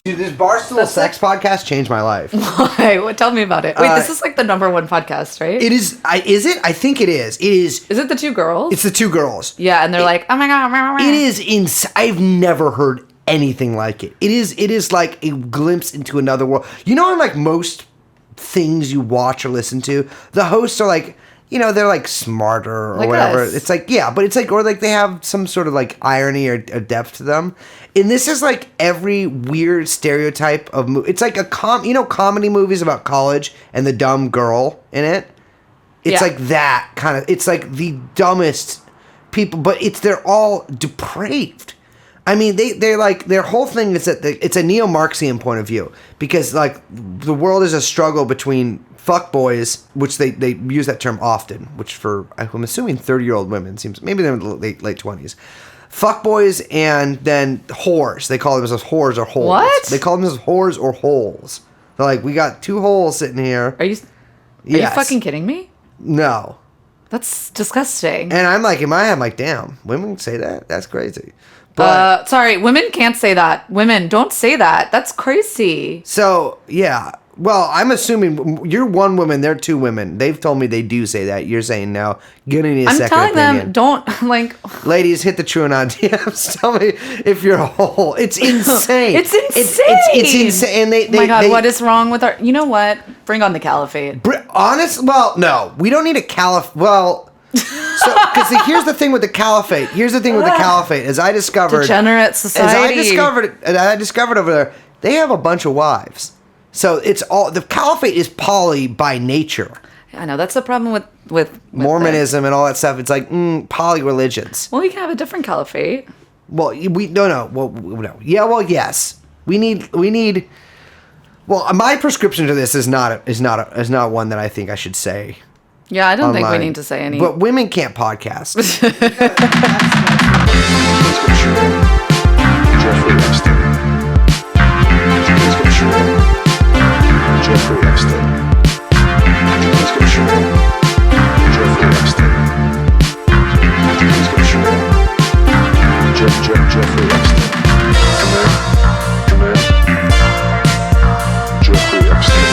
Dude, this Barstool Sex podcast changed my life. Why? What? Tell me about it. Wait, this is like the #1 podcast, right? It is. Is it? I think it is. It is. Is it the two girls? It's the two girls. Yeah, and they're like, oh my god. It is I've never heard anything like it. It is like a glimpse into another world. You know, in like most things you watch or listen to, the hosts are like, you know, they're like smarter or like whatever. Us. It's like, yeah, but it's like, or like they have some sort of like irony or depth to them. And this is like every weird stereotype of it's like a comedy movies about college and the dumb girl in it. It's like that kind of, it's like the dumbest people, but they're all depraved. I mean, they're like, their whole thing is that it's a neo-Marxian point of view, because like the world is a struggle between fuckboys, which they use that term often, which for, I'm assuming 30-year-old women seems, maybe they're in the late 20s. Fuckboys and then whores. They call themselves whores or holes. What? They call themselves whores or holes. They're like, we got two holes sitting here. Are you fucking kidding me? No. That's disgusting. And I'm like, in my head, I'm like, damn, women say that? That's crazy. But sorry, women can't say that. Women, don't say that. That's crazy. So, yeah. Well, I'm assuming you're one woman, they're two women. They've told me they do say that. You're saying no. Getting a second opinion. I'm telling them, don't, like... Ladies, hit the TrueAnon DMs. Tell me if you're a hole. It's insane. It's insane. It's insane. And oh my God, what is wrong with our... You know what? Bring on the caliphate. Well, no. We don't need a caliphate. Well... So, because here's the thing with the caliphate. As I discovered... Degenerate society. As I discovered over there, they have a bunch of wives. So it's all, the caliphate is poly by nature. I know, that's the problem with Mormonism and all that stuff. It's like poly religions. Well, we can have a different caliphate. Well, no. Yeah, well, yes. We need. Well, my prescription to this is not one that I think I should say. Yeah, I don't online. think we need to say any. But women can't podcast. Jeffrey Epstein. Jeffrey Epstein. Come in. Jeffrey Epstein.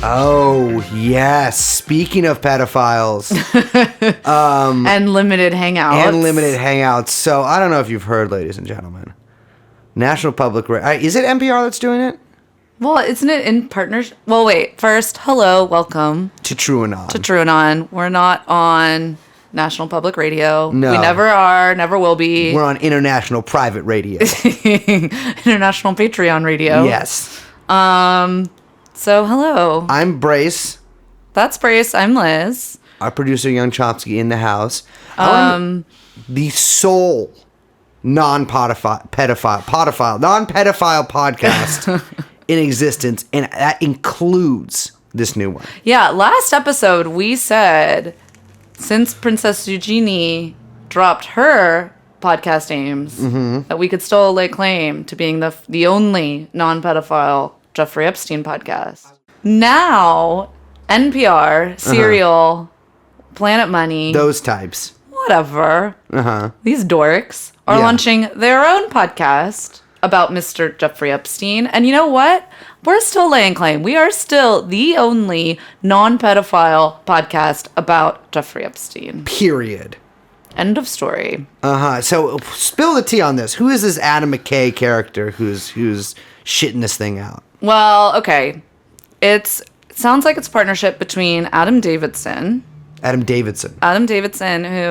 Oh, yes. Speaking of pedophiles. And limited hangouts. So, I don't know if you've heard, ladies and gentlemen. National Public Radio. Is it NPR that's doing it? Well, isn't it in partnership? Well, wait. First, hello, welcome. To TrueAnon. We're not on National Public Radio. No. We never are, never will be. We're on International Private Radio. International Patreon Radio. Yes. So, hello. I'm Brace. That's Brace. I'm Liz. Our producer, Young Chomsky, in the house. The sole non-pedophile podcast in existence, and that includes this new one. Yeah, last episode we said, since Princess Eugenie dropped her podcast names, that we could still lay claim to being the only non-pedophile Jeffrey Epstein podcast. Now, NPR, Serial, Planet Money, Those types. whatever, these dorks are launching their own podcast about Mr. Jeffrey Epstein. And you know what? We're still laying claim. We are still the only non-pedophile podcast about Jeffrey Epstein. Period. End of story. So, spill the tea on this. Who is this Adam McKay character who's shitting this thing out? Well, okay. It sounds like it's a partnership between Adam Davidson, who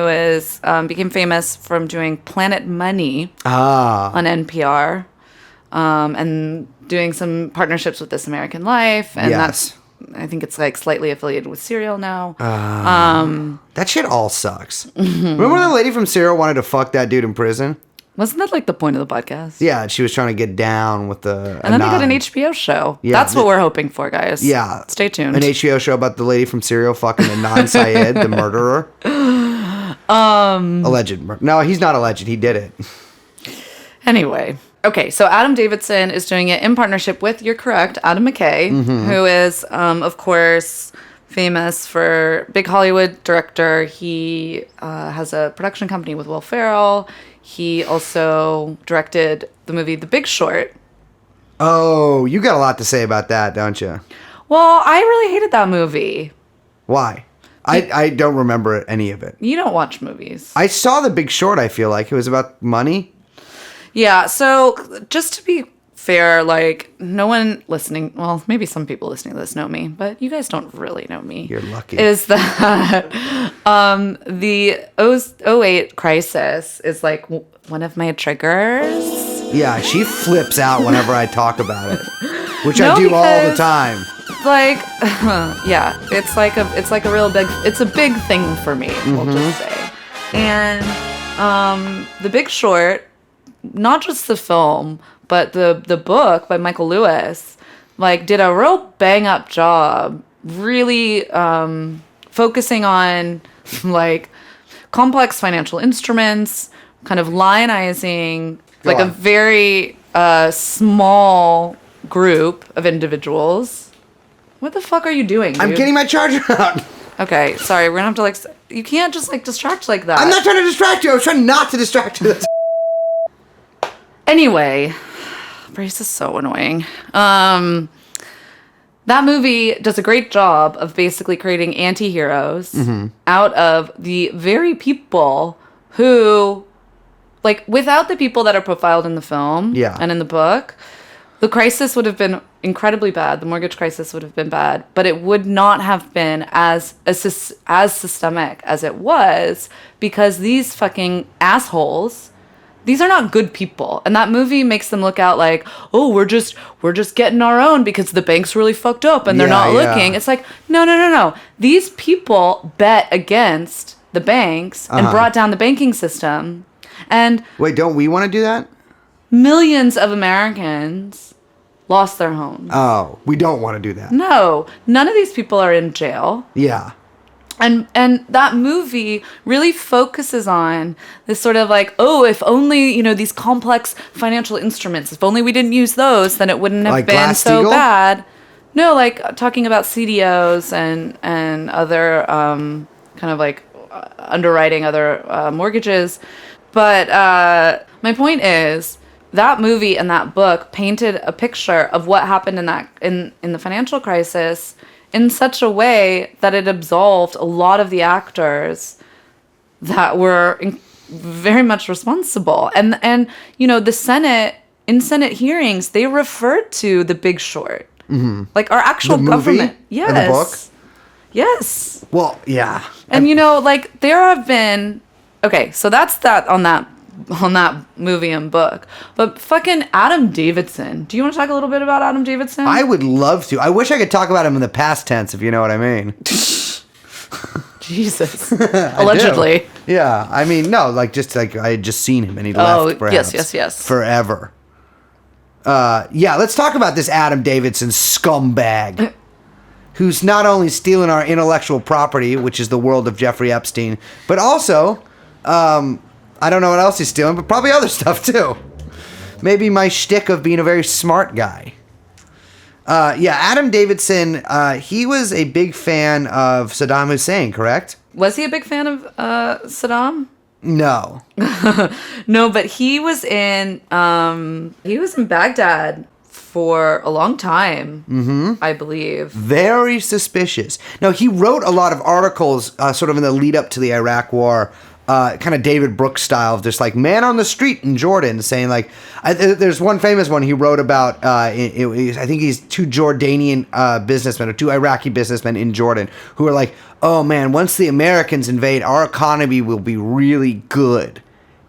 is became famous from doing Planet Money on NPR, and doing some partnerships with This American Life, and that's, I think it's like slightly affiliated with Serial now. That shit all sucks. Remember when the lady from Serial wanted to fuck that dude in prison? Wasn't that like the point of the podcast? Yeah, she was trying to get down with the And then they got an HBO show. Yeah, that's what we're hoping for, guys. Yeah. Stay tuned. An HBO show about the lady from Serial fucking Anon Syed, the murderer. Alleged. No, he's not alleged. He did it. Anyway. Okay, so Adam Davidson is doing it in partnership with, you're correct, Adam McKay, who is, of course, famous for big Hollywood director. He has a production company with Will Ferrell. He also directed the movie The Big Short. Oh, you got a lot to say about that, don't you? Well, I really hated that movie. Why? I don't remember any of it. You don't watch movies. I saw The Big Short, I feel like. It was about money. Yeah, so just to be fair, like, no one listening, well, maybe some people listening to this know me, but you guys don't really know me. You're lucky. Is that the 08 crisis is like one of my triggers. Yeah, she flips out whenever I talk about it, which No, I do all the because- time. Like, yeah, it's like a real big, it's a big thing for me, we'll just say. And The Big Short, not just the film, but the book by Michael Lewis, like, did a real bang up job really focusing on like complex financial instruments, kind of lionizing like a very small group of individuals. What the fuck are you doing, dude? I'm getting my charger out. Okay, sorry, we're gonna have to like you can't just like distract like that. I'm not trying to distract you. I was trying not to distract you. Anyway, Brace is so annoying. That movie does a great job of basically creating anti-heroes out of the very people who, like, without the people that are profiled in the film and in the book, the crisis would have been incredibly bad. The mortgage crisis would have been bad, but it would not have been as systemic as it was because these fucking assholes, these are not good people. And that movie makes them look out like, oh, we're just getting our own because the bank's really fucked up and they're not looking. It's like, no. These people bet against the banks and brought down the banking system. And Wait, don't we want to do that? millions of Americans lost their homes. Oh, we don't want to do that. No, none of these people are in jail. Yeah. And that movie really focuses on this sort of like, oh, if only, you know, these complex financial instruments, if only we didn't use those, then it wouldn't have Like been so Glass-Steagall? bad. No, like talking about CDOs and other kind of like underwriting other mortgages. But my point is that movie and that book painted a picture of what happened in the financial crisis in such a way that it absolved a lot of the actors that were very much responsible. And you know, the Senate hearings, they referred to The Big Short. Like our actual The movie government. Yes. and the book? Yes. Well, yeah. And you know, like there have been, okay, so that's that on that movie and book. But fucking Adam Davidson. Do you want to talk a little bit about Adam Davidson? I would love to. I wish I could talk about him in the past tense, if you know what I mean. Jesus. Allegedly. Yeah. I mean, no, like just like I had just seen him and he left perhaps yes. forever. Yeah, let's talk about this Adam Davidson scumbag who's not only stealing our intellectual property, which is the world of Jeffrey Epstein, but also, I don't know what else he's stealing, but probably other stuff too. Maybe my shtick of being a very smart guy. Yeah, Adam Davidson, he was a big fan of Saddam Hussein, correct? Was he a big fan of Saddam? No. No, but he was in Baghdad for a long time, I believe. Very suspicious. Now, he wrote a lot of articles sort of in the lead up to the Iraq War, kind of David Brooks style, of just like man on the street in Jordan saying like, there's one famous one he wrote about, I think he's two Jordanian businessmen or two Iraqi businessmen in Jordan who are like, oh man, once the Americans invade, our economy will be really good.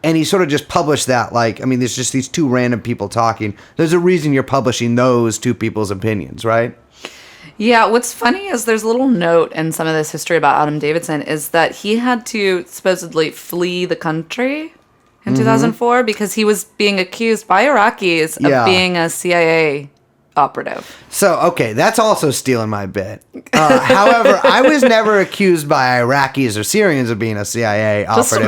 And he sort of just published that, like, I mean, there's just these two random people talking. There's a reason you're publishing those two people's opinions, right? Yeah, what's funny is there's a little note in some of this history about Adam Davidson is that he had to supposedly flee the country in 2004 because he was being accused by Iraqis of being a CIA operative. So, okay, that's also stealing my bit. However, I was never accused by Iraqis or Syrians of being a CIA operative. Just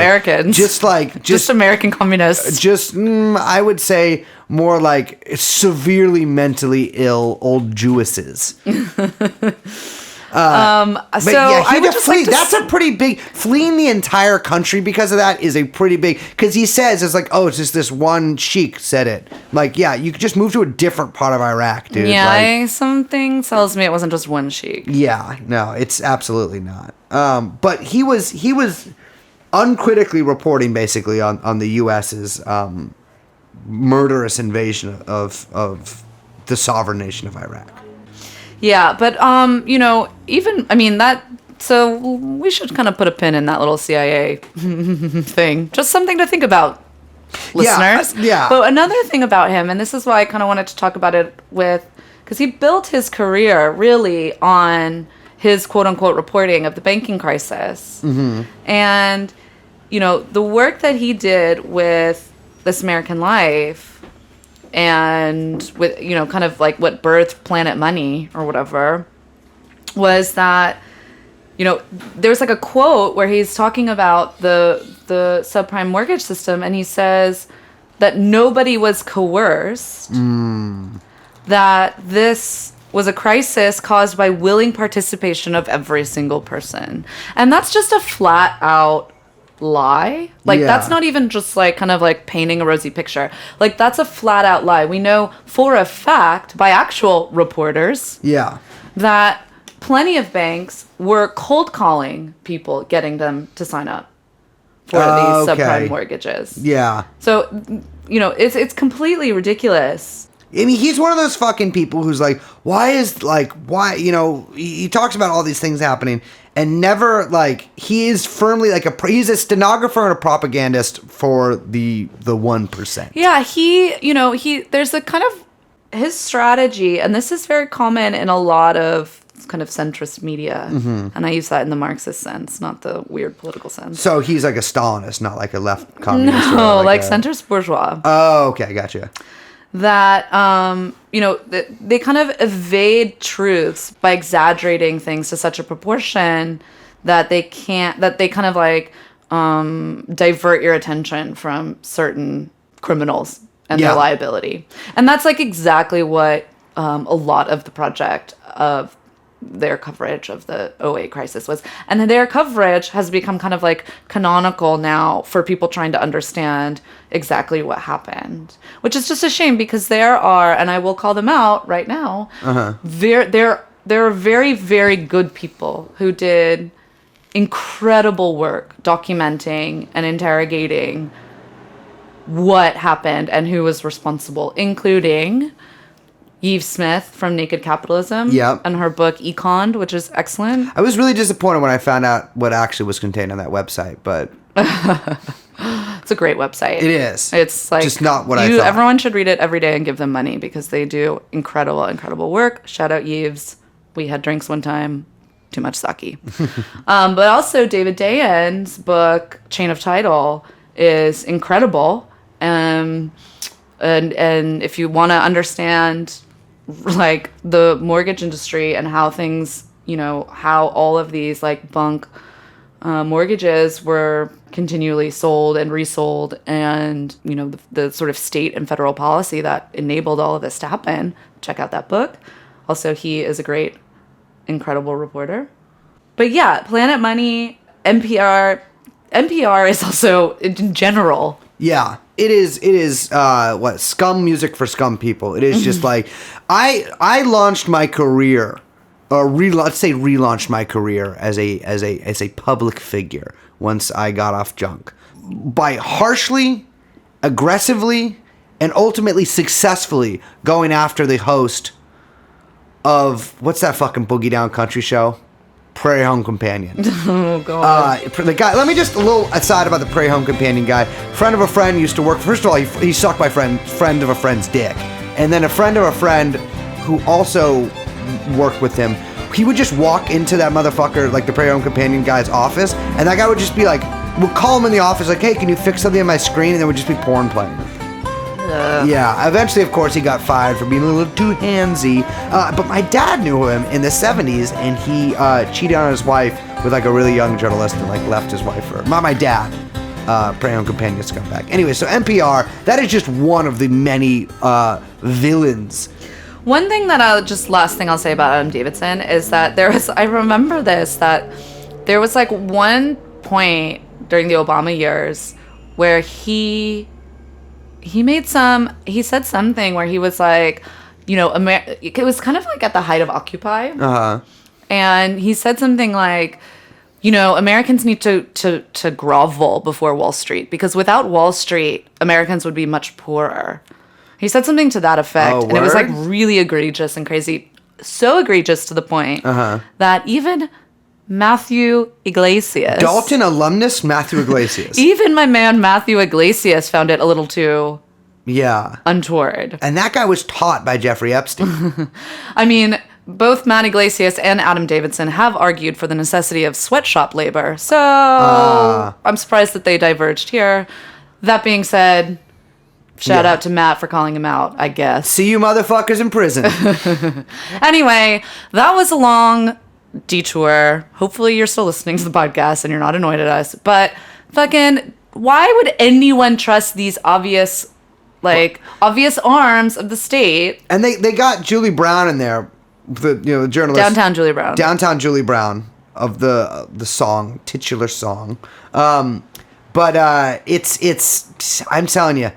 Americans. Just American communists. I would say more like severely mentally ill old Jewesses. But So yeah, I would just like to that's a pretty big, fleeing the entire country because of that is a pretty big, because he says, it's like, oh, it's just this one sheik said it. Like, yeah, you could just move to a different part of Iraq, dude. Yeah, Like, something tells me it wasn't just one sheik. yeah, no, it's absolutely not. But he was uncritically reporting basically on the U.S.'s murderous invasion of the sovereign nation of Iraq. Yeah, but even that. So we should kind of put a pin in that little CIA thing. Just something to think about, listeners. Yeah. But another thing about him, and this is why I kind of wanted to talk about it because he built his career really on his quote unquote reporting of the banking crisis, and the work that he did with This American Life. And with, kind of like what birthed Planet Money or whatever, was that, there's like a quote where he's talking about the subprime mortgage system, and he says that nobody was coerced, that this was a crisis caused by willing participation of every single person. And that's just a flat out lie. Like, that's not even just like kind of like painting a rosy picture. Like, that's a flat out lie. We know for a fact by actual reporters that plenty of banks were cold calling people, getting them to sign up for these subprime mortgages. Yeah. So, it's completely ridiculous. I mean, he's one of those fucking people who's like, why, he talks about all these things happening and never, like, he is firmly like he's a stenographer and a propagandist for the 1%. Yeah, there's a kind of, his strategy, and this is very common in a lot of kind of centrist media, and I use that in the Marxist sense, not the weird political sense. So he's like a Stalinist, not like a left communist. No, like centrist bourgeois. Oh, okay, gotcha. That they kind of evade truths by exaggerating things to such a proportion that they kind of like divert your attention from certain criminals and their liability. And that's like exactly what a lot of the project of their coverage of the 2008 crisis was. And their coverage has become kind of like canonical now for people trying to understand exactly what happened, which is just a shame because there are, and I will call them out right now, there are very, very good people who did incredible work documenting and interrogating what happened and who was responsible, including Eve Smith from Naked Capitalism and her book Econ, which is excellent. I was really disappointed when I found out what actually was contained on that website, but it's a great website. It is. It's like just not what I thought. Everyone should read it every day and give them money because they do incredible, incredible work. Shout out Eves. We had drinks one time. Too much sake. But also David Dayen's book Chain of Title is incredible. And if you want to understand like the mortgage industry and how things, how all of these like bunk mortgages were continually sold and resold, and the sort of state and federal policy that enabled all of this to happen, check out that book. Also, he is a great, incredible reporter. But yeah, Planet Money, NPR is also in general. Yeah, it is what scum music for scum people. It is just like I launched my career, or relaunched my career as a public figure once I got off junk by harshly, aggressively, and ultimately successfully going after the host of what's that fucking boogie down country show? Prairie Home Companion. Oh, God. The guy, let me just, a little aside about the Prairie Home Companion guy. Friend of a friend used to work, first of all, he sucked my friend of a friend's dick. And then a friend of a friend who also worked with him, he would just walk into that motherfucker, like the Prairie Home Companion guy's office, and that guy would just be like, we'll call him in the office, like, hey, can you fix something on my screen? And there would just be porn playing. Yeah, eventually, of course, he got fired for being a little too handsy. But my dad knew him in the 70s, and he cheated on his wife with like a really young journalist and like left his wife for her. Not my dad. Prairie Home Companion scumbag. Anyway, so NPR, that is just one of the many villains One thing last thing I'll say about Adam Davidson is that I remember this, that there was like one point during the Obama years where he said something where he was like, you know, it was kind of like at the height of Occupy. Uh-huh. And he said something like, you know, Americans need to grovel before Wall Street, because without Wall Street, Americans would be much poorer. He said something to that effect, and it was like really egregious and crazy. So egregious to the point that even Matthew Iglesias, Dalton alumnus Matthew Iglesias. even my man Matthew Iglesias found it a little too untoward. And that guy was taught by Jeffrey Epstein. I mean, both Matt Iglesias and Adam Davidson have argued for the necessity of sweatshop labor. So I'm surprised that they diverged here. That being said, shout out to Matt for calling him out, I guess. See you motherfuckers in prison. Anyway, that was a long detour. Hopefully you're still listening to the podcast and you're not annoyed at us. But fucking, why would anyone trust these obvious arms of the state? And they got Julie Brown in there, the journalist. Downtown Julie Brown of the song, titular song. But it's I'm telling you,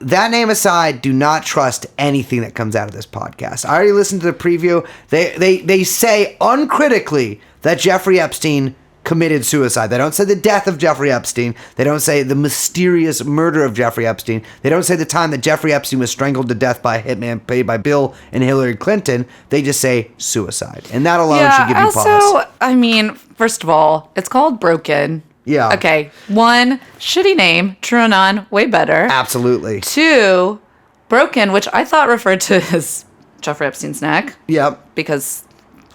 that name aside, do not trust anything that comes out of this podcast. I already listened to the preview. They say uncritically that Jeffrey Epstein committed suicide. They don't say the death of Jeffrey Epstein. They don't say the mysterious murder of Jeffrey Epstein. They don't say the time that Jeffrey Epstein was strangled to death by a hitman paid by Bill and Hillary Clinton. They just say suicide. And that alone should give you pause. I mean, first of all, it's called Broken. Yeah. Okay. 1, shitty name. TrueAnon, way better. Absolutely. 2, Broken, which I thought referred to as Jeffrey Epstein's neck. Yep. Because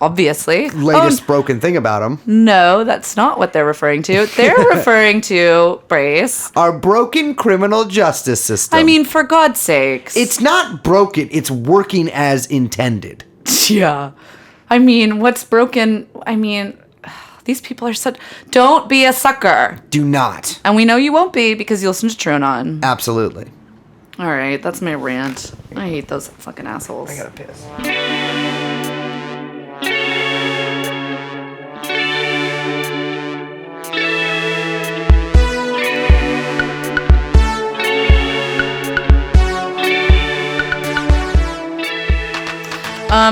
obviously. Latest broken thing about him. No, that's not what they're referring to. They're referring to, Brace, our broken criminal justice system. I mean, for God's sakes. It's not broken. It's working as intended. Yeah. I mean, what's broken? I mean, these people are such... Don't be a sucker. Do not. And we know you won't be because you listen to TrueAnon. Absolutely. All right, that's my rant. I hate those fucking assholes. I gotta piss.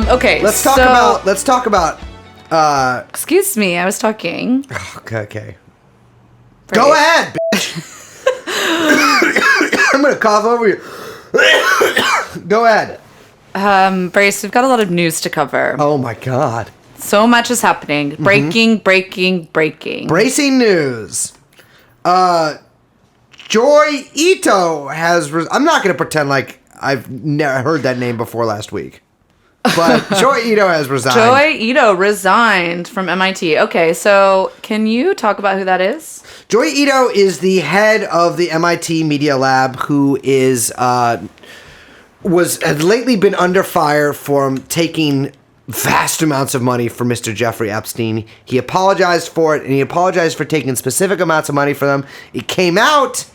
Okay. Let's talk about. Excuse me, I was talking. Okay. Go ahead, bitch. I'm gonna cough over you. Go ahead. Brace, we've got a lot of news to cover. Oh my god. So much is happening. Breaking. Bracing news. Joy Ito has. I'm not gonna pretend like I've never heard that name before last week. But Joy Ito has resigned. Joy Ito resigned from MIT. Okay, so can you talk about who that is? Joy Ito is the head of the MIT Media Lab, who had lately been under fire for taking vast amounts of money from Mr. Jeffrey Epstein. He apologized for it, and he apologized for taking specific amounts of money from them. It came out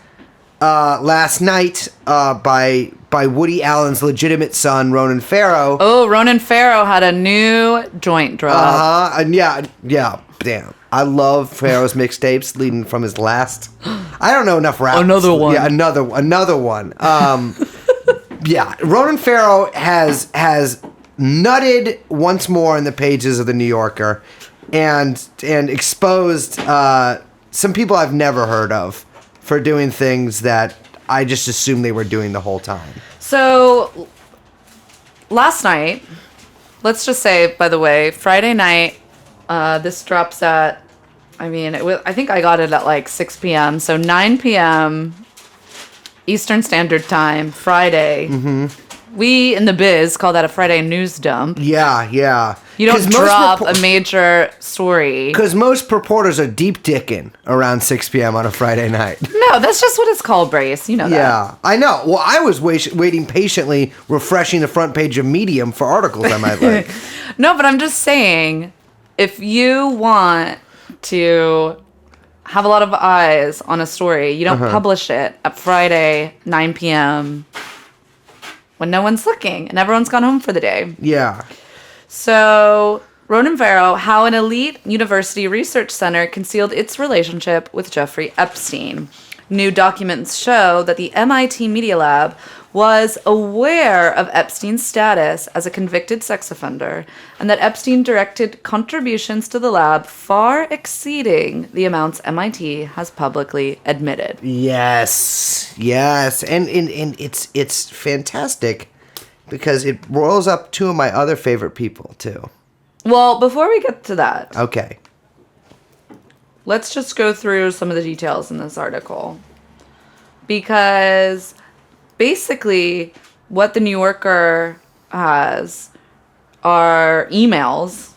last night by Woody Allen's legitimate son, Ronan Farrow. Oh, Ronan Farrow had a new joint drop. And yeah, damn. I love Farrow's mixtapes leading from his last. I don't know enough rap. Another one. Yeah, another one. Yeah, Ronan Farrow has nutted once more in the pages of the New Yorker, and exposed some people I've never heard of for doing things that I just assumed they were doing the whole time. So, last night, let's just say, by the way, Friday night, this drops at, I think I got it at like 6 p.m., so 9 p.m. Eastern Standard Time, Friday. Mm-hmm. We in the biz call that a Friday news dump. Yeah. You don't drop a major story. Because most reporters are deep dicking around 6 p.m. on a Friday night. No, that's just what it's called, Brace. You know that. Yeah, I know. Well, I was waiting patiently, refreshing the front page of Medium for articles I might like. No, but I'm just saying, if you want to have a lot of eyes on a story, you don't publish it at Friday, 9 p.m. when no one's looking and everyone's gone home for the day. Yeah. So, Ronan Farrow, how an elite university research center concealed its relationship with Jeffrey Epstein. New documents show that the MIT Media Lab was aware of Epstein's status as a convicted sex offender and that Epstein directed contributions to the lab far exceeding the amounts MIT has publicly admitted. Yes. And it's fantastic because it rolls up two of my other favorite people, too. Well, before we get to that, Okay. let's just go through some of the details in this article. Because basically, what the New Yorker has are emails.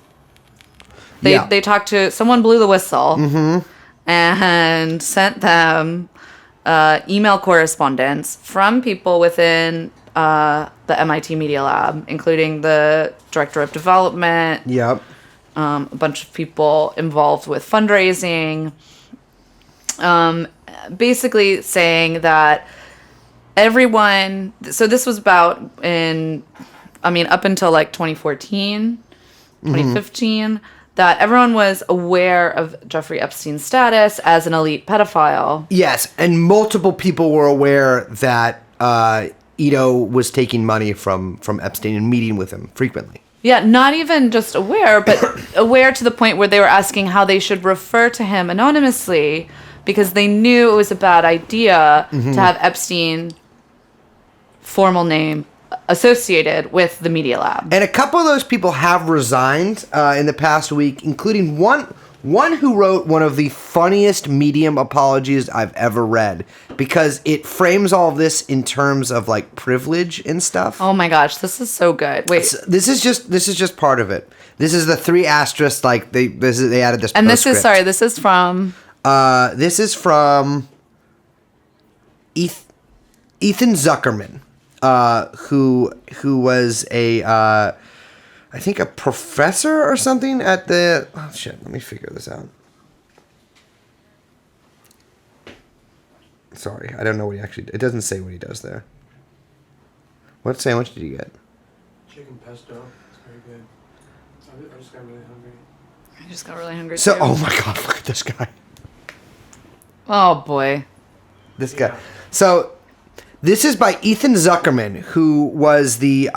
They talked to someone, blew the whistle, and sent them email correspondence from people within the MIT Media Lab, including the director of development, Yep. a bunch of people involved with fundraising, basically saying that everyone, so this was about up until like 2014, 2015, that everyone was aware of Jeffrey Epstein's status as an elite pedophile. Yes, and multiple people were aware that Ito was taking money from Epstein and meeting with him frequently. Yeah, not even just aware, but aware to the point where they were asking how they should refer to him anonymously because they knew it was a bad idea to have Epstein, formal name, associated with the Media Lab. And a couple of those people have resigned in the past week, including one who wrote one of the funniest Medium apologies I've ever read because it frames all of this in terms of like privilege and stuff. Oh my gosh, this is so good. Wait, This is just part of it. This is the 3 asterisks. Like they added this. and postscript. this is from. This is from Ethan Zuckerman, who was I think a professor or something at the. Oh shit! Let me figure this out. Sorry, I don't know what he actually. It doesn't say what he does there. What sandwich did you get? Chicken pesto. It's very good. I just got really hungry. I just got really hungry. So, too. oh my god, look at this guy. Oh boy. This guy. So, this is by Ethan Zuckerman, who was the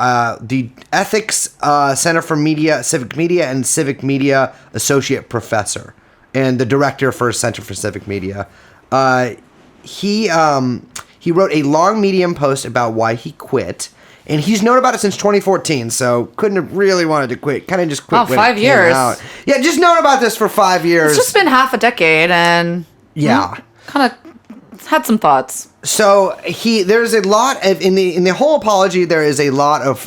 Ethics Center for Civic Media and Civic Media Associate Professor and the Director for Center for Civic Media. He wrote a long Medium post about why he quit, and he's known about it since 2014, so couldn't have really wanted to quit. Kind of just quit. Oh, when 5 it came years. out. Yeah, just known about this for 5 years. It's just been half a decade, and yeah. kind of had some thoughts. So there's a lot of in the whole apology. There is a lot of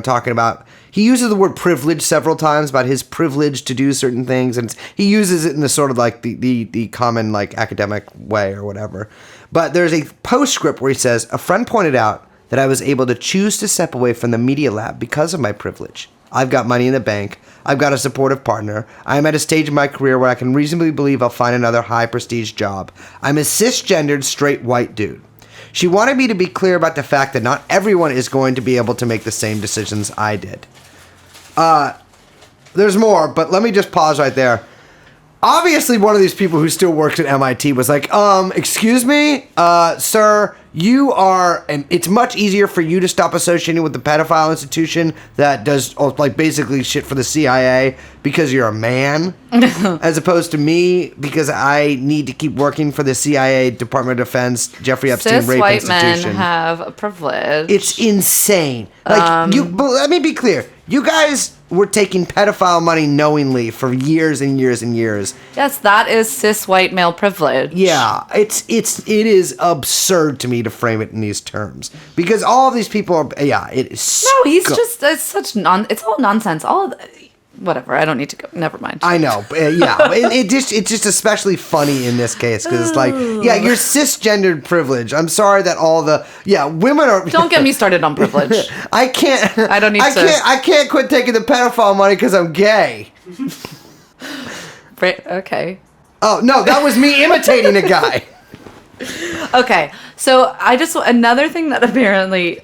talking about. He uses the word privilege several times about his privilege to do certain things, and he uses it in the sort of like the common like academic way or whatever. But there's a postscript where he says, "A friend pointed out that I was able to choose to step away from the Media Lab because of my privilege. I've got money in the bank. I've got a supportive partner. I am at a stage in my career where I can reasonably believe I'll find another high prestige job. I'm a cisgendered straight white dude." She wanted me to be clear about the fact that not everyone is going to be able to make the same decisions I did. There's more, but let me just pause right there. Obviously, one of these people who still works at MIT was like, excuse me, sir, you are, and it's much easier for you to stop associating with the pedophile institution that does, like, basically shit for the CIA because you're a man, as opposed to me because I need to keep working for the CIA, Department of Defense, Jeffrey Epstein Cis rape white institution. men have a privilege. It's insane. Like, but let me be clear. You guys were taking pedophile money knowingly for years and years and years. Yes, that is cis white male privilege. Yeah, it is absurd to me to frame it in these terms because all of these people are. Yeah, it is. No, he's just it's such it's all nonsense. Whatever. I don't need to go. Never mind. I know, but, yeah, it's just especially funny in this case because it's like, yeah, you're cisgendered privilege. I'm sorry that all the women are. Don't get me started on privilege. I can't. I don't need to. I can't quit taking the pedophile money because I'm gay. Okay. Oh no, that was me imitating a guy. Okay, so another thing that apparently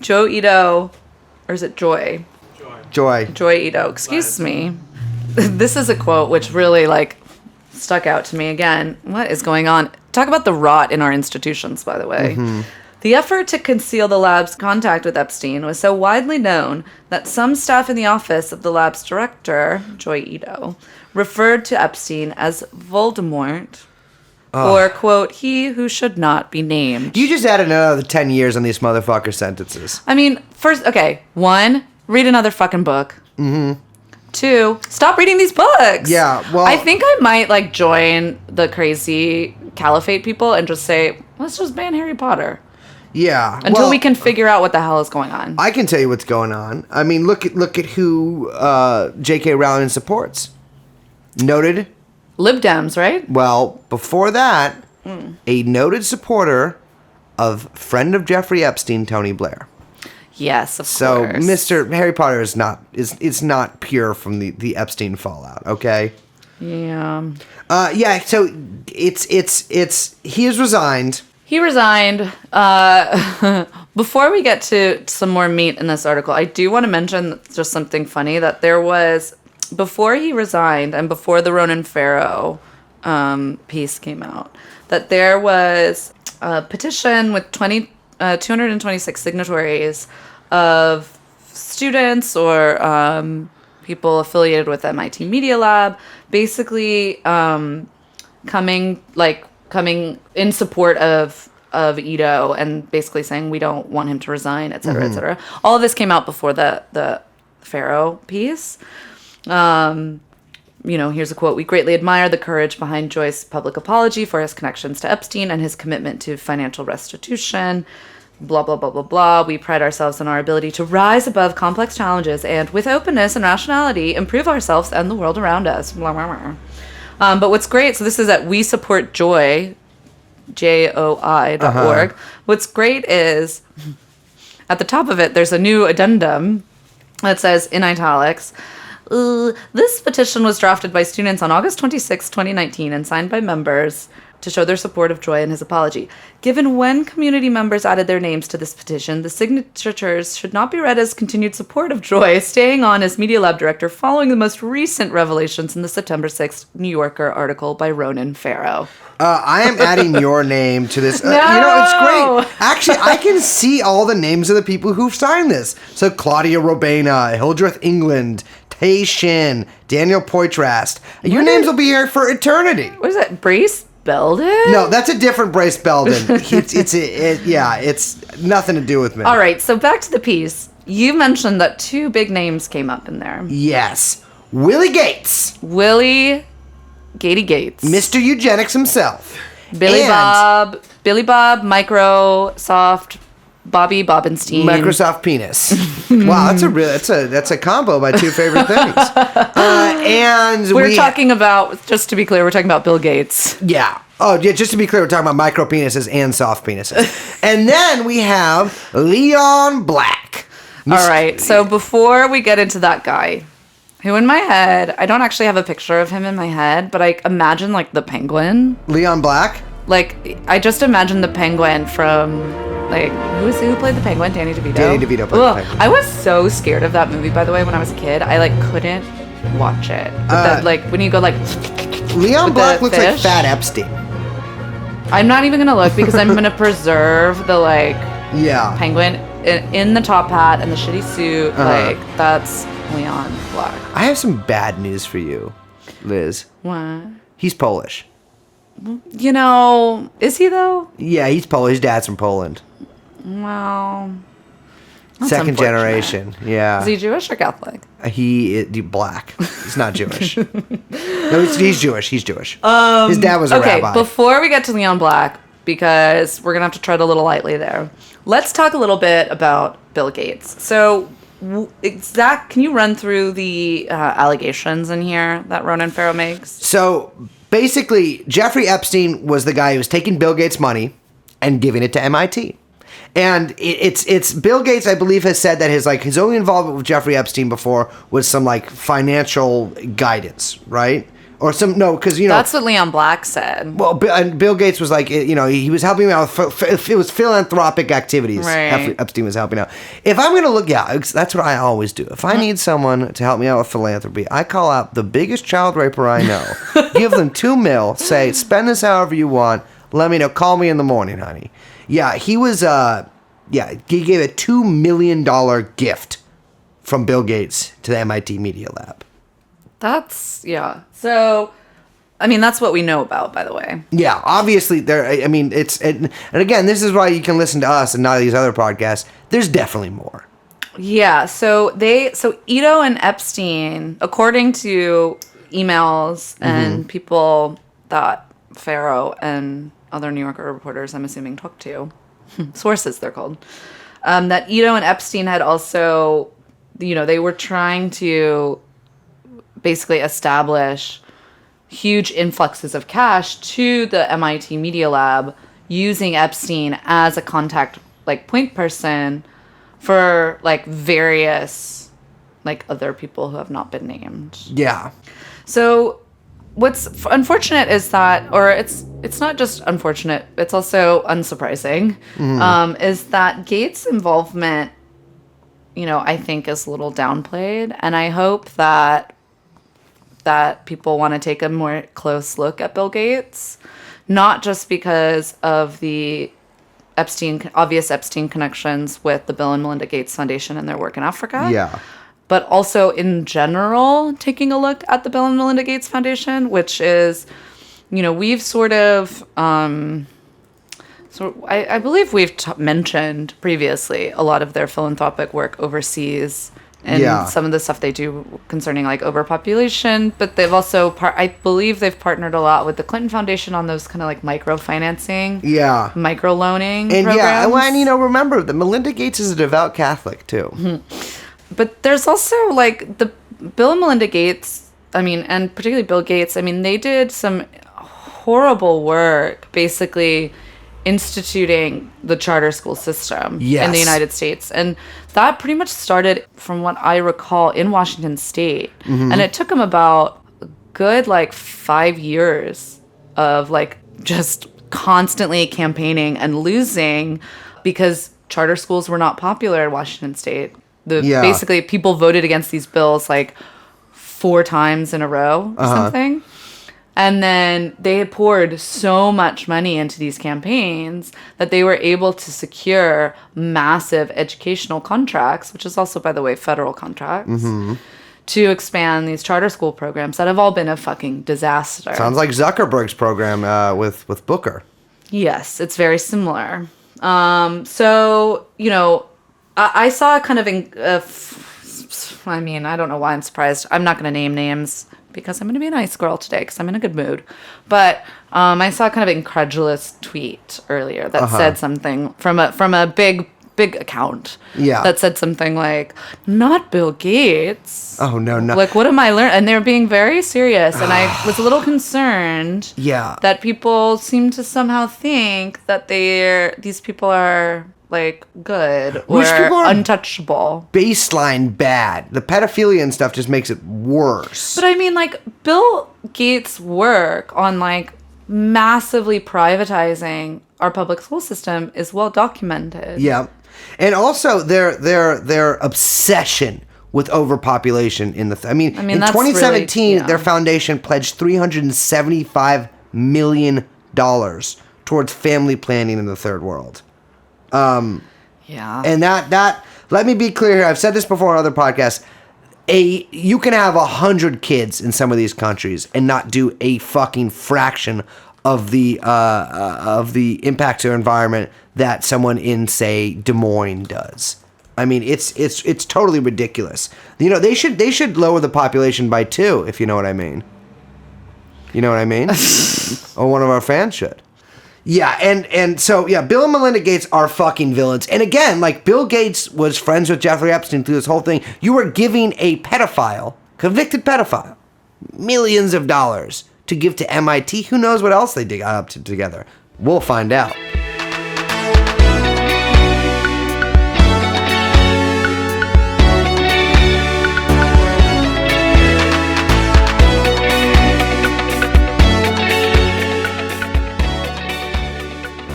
Joe Ito, or is it Joy? Joy. Joy Ito, excuse me. This is a quote which really like stuck out to me again. What is going on? Talk about the rot in our institutions, by the way. The effort to conceal the lab's contact with Epstein was so widely known that some staff in the office of the lab's director, Joy Ito, referred to Epstein as Voldemort, or, quote, he who should not be named. You just added another 10 years on these motherfucker sentences. I mean, first, okay, 1, read another fucking book. 2, stop reading these books. Yeah, well... I think I might, like, join the crazy caliphate people and just say, let's just ban Harry Potter. Yeah. Until we can figure out what the hell is going on. I can tell you what's going on. I mean, look at who J.K. Rowling supports. Noted... Lib Dems, right? Well, before that, a noted supporter of friend of Jeffrey Epstein, Tony Blair. Yes, of So, course. Mr. Harry Potter is not pure from the Epstein fallout, okay? Yeah. Yeah, so it's he has resigned. He resigned. Before we get to some more meat in this article, I do want to mention just something funny that there was, before he resigned and before the Ronan Farrow piece came out, that there was a petition with 226 signatories of students or people affiliated with MIT Media Lab, basically coming in support of Ito and basically saying we don't want him to resign, et cetera, et cetera. All of this came out before the Farrow piece. Here's a quote. We greatly admire the courage behind Joyce's public apology for his connections to Epstein and his commitment to financial restitution. Blah, blah, blah, blah, blah. We pride ourselves on our ability to rise above complex challenges and, with openness and rationality, improve ourselves and the world around us. Blah, blah, blah. But what's great, so this is at We Support Joy, JOI.org. What's great is, at the top of it, there's a new addendum that says, in italics, this petition was drafted by students on August 26, 2019, and signed by members to show their support of Joy and his apology. Given when community members added their names to this petition, the signatures should not be read as continued support of Joy staying on as Media Lab director following the most recent revelations in the September 6th New Yorker article by Ronan Farrow. I am adding your name to this. No! It's great. Actually, I can see all the names of the people who've signed this. So Claudia Robena, Hildreth England, Tay Shin, Daniel Poitras. Your names will be here for eternity. What is that, Brace Belden? No, that's a different Bryce Belden. It's nothing to do with me. All right, so back to the piece. You mentioned that 2 big names came up in there. Yes. Willie Gates. Willie Gatey Gates. Mr. Eugenics himself. Billy And Bob, Microsoft, Bobby Bobenstein. Microsoft penis. Wow, that's a combo of my 2 favorite things. And We're talking about, just to be clear, we're talking about Bill Gates. Yeah. Oh, yeah, just to be clear, we're talking about micro penises and soft penises. And then we have Leon Black. All right, so before we get into that guy, who in my head, I don't actually have a picture of him in my head, but I imagine like the Penguin. Leon Black? Like, I just imagine the Penguin from, like, who played the Penguin? Danny DeVito? Danny DeVito played the Penguin. I was so scared of that movie, by the way, when I was a kid. I, like, couldn't watch it. Like, when you go, like... Leon Black looks like fish. Fat Epstein. I'm not even gonna look because I'm gonna preserve the, like, Yeah. Penguin in the top hat and the shitty suit. Like, that's Leon Black. I have some bad news for you, Liz. What? He's Polish. You know, is he, though? Yeah, he's Polish. His dad's from Poland. Well... that's Second unfortunate. generation. Yeah. Is he Jewish or Catholic? He black. He's not Jewish. No, he's Jewish. He's Jewish. His dad was a rabbi. Before we get to Leon Black, because we're going to have to tread a little lightly there, let's talk a little bit about Bill Gates. So, Zach, can you run through the allegations in here that Ronan Farrow makes? So, basically, Jeffrey Epstein was the guy who was taking Bill Gates' money and giving it to MIT. And it's Bill Gates, I believe, has said that his only involvement with Jeffrey Epstein before was some like financial guidance, right? Or because That's what Leon Black said. Well, and Bill Gates was like, he was helping out with it was philanthropic activities. Right. Epstein was helping out. If I'm going to look, that's what I always do. If I need someone to help me out with philanthropy, I call out the biggest child raper I know, give them $2 million, say, spend this however you want, let me know, call me in the morning, honey. Yeah, he was, he gave a $2 million gift from Bill Gates to the MIT Media Lab. So, I mean, that's what we know about, by the way. Yeah, obviously, and again, this is why you can listen to us and not these other podcasts. There's definitely more. Yeah, so Ito and Epstein, according to emails and people that Farrow and other New Yorker reporters, I'm assuming, talked to, sources they're called, that Ito and Epstein had also, they were trying to basically establish huge influxes of cash to the MIT Media Lab using Epstein as a contact point person for various other people who have not been named. Yeah. So what's unfortunate is that, or it's not just unfortunate, it's also unsurprising, is that Gates' involvement, I think is a little downplayed, and I hope that people want to take a more close look at Bill Gates, not just because of the obvious Epstein connections with the Bill and Melinda Gates Foundation and their work in Africa. Yeah. But also in general, taking a look at the Bill and Melinda Gates Foundation, which is, we've sort of, I believe we've mentioned previously a lot of their philanthropic work overseas and some of the stuff they do concerning overpopulation. But they've also, I believe they've partnered a lot with the Clinton Foundation on those kind of microfinancing, microloaning programs. And remember that Melinda Gates is a devout Catholic too. Mm-hmm. But there's also the Bill and Melinda Gates, and particularly Bill Gates, they did some horrible work basically instituting the charter school system in the United States. And that pretty much started, from what I recall, in Washington State. Mm-hmm. And it took them about a good 5 years of just constantly campaigning and losing because charter schools were not popular in Washington State. Basically, people voted against these bills 4 times in a row or something. And then they had poured so much money into these campaigns that they were able to secure massive educational contracts, which is also, by the way, federal contracts, to expand these charter school programs that have all been a fucking disaster. Sounds like Zuckerberg's program with Booker. Yes, it's very similar. So, I saw kind of, I don't know why I'm surprised. I'm not going to name names because I'm going to be a nice girl today because I'm in a good mood. But I saw a kind of incredulous tweet earlier that said something from a big account. Yeah. That said something like, not Bill Gates. Oh, no. What am I learning? And they're being very serious. And I was a little concerned that people seem to somehow think that these people are good or untouchable. Baseline bad. The pedophilia and stuff just makes it worse. But Bill Gates' work on massively privatizing our public school system is well documented. Yeah. And also their obsession with overpopulation in the in 2017 their foundation pledged $375 million towards family planning in the third world. And that let me be clear here. I've said this before on other podcasts. You can have 100 kids in some of these countries and not do a fucking fraction of the impact to the environment that someone in, say, Des Moines does. It's totally ridiculous. They should lower the population by 2, if you know what I mean. You know what I mean? Or one of our fans should. Yeah, and so, Bill and Melinda Gates are fucking villains. And again, Bill Gates was friends with Jeffrey Epstein through this whole thing. You were giving a convicted pedophile, millions of dollars to give to MIT. Who knows what else they dig up to together? We'll find out.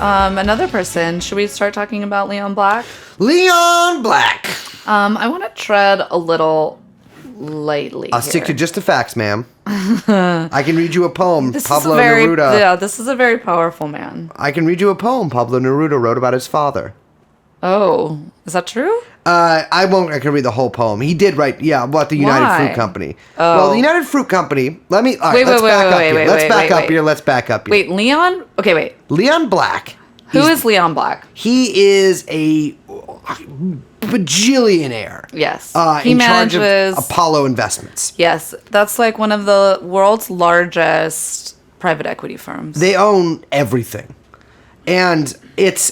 Another person. Should we start talking about Leon Black? Leon Black. I want to tread a little lightly. I'll stick to just the facts, ma'am. I can read you a poem. Pablo Neruda. Yeah, this is a very powerful man. I can read you a poem Pablo Neruda wrote about his father. Oh, is that true? I won't. I can read the whole poem. He did write, about the United Why? Fruit Company. Oh. Well, the United Fruit Company. Let's back up here. Wait, Leon? Okay, wait. Leon Black. Who is Leon Black? He is a bajillionaire. Yes. He in charge of Apollo Investments. Yes, that's like one of the world's largest private equity firms. They own everything. And it's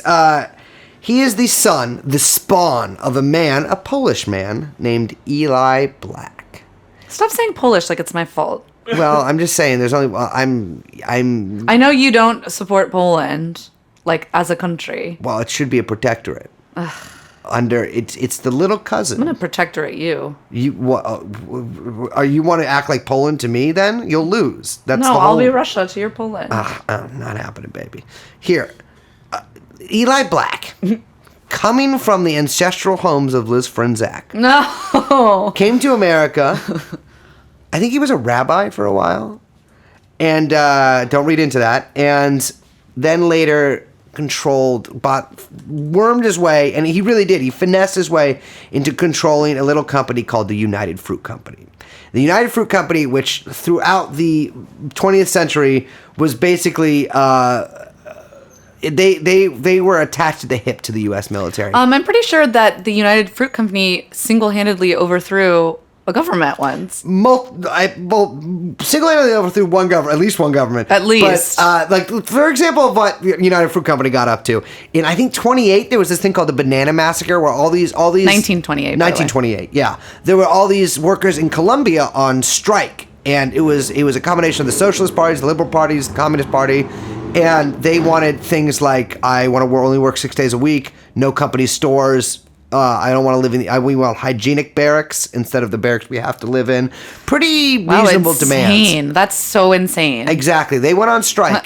he is the spawn of a Polish man named Eli Black. Stop saying Polish like it's my fault. Well, I'm just saying there's only I know you don't support Poland like as a country. Well, it should be a protectorate. It's the little cousin. I'm gonna protectorate you. You want to act like Poland to me? Then you'll lose. I'll be Russia to your Poland. Not happening, baby. Here, Eli Black, coming from the ancestral homes of Liz Frenzak. No. Came to America. I think he was a rabbi for a while, and don't read into that. And then later wormed his way, and he really did. He finessed his way into controlling a little company called the United Fruit Company. The United Fruit Company, which throughout the 20th century was basically they were attached to the hip to the U.S. military. I'm pretty sure that the United Fruit Company single-handedly overthrew a government once. Single-handedly overthrew at least one government. At least. But, for example, of what United Fruit Company got up to. In, I think, 28, there was this thing called the Banana Massacre, where all these 1928, 1928, yeah. There were all these workers in Colombia on strike. And it was a combination of the socialist parties, the liberal parties, the communist party. And they wanted things like, I want to only work 6 days a week, no company stores, I don't want to live we want hygienic barracks instead of the barracks we have to live in. Pretty reasonable demands. That's so insane. Exactly. They went on strike,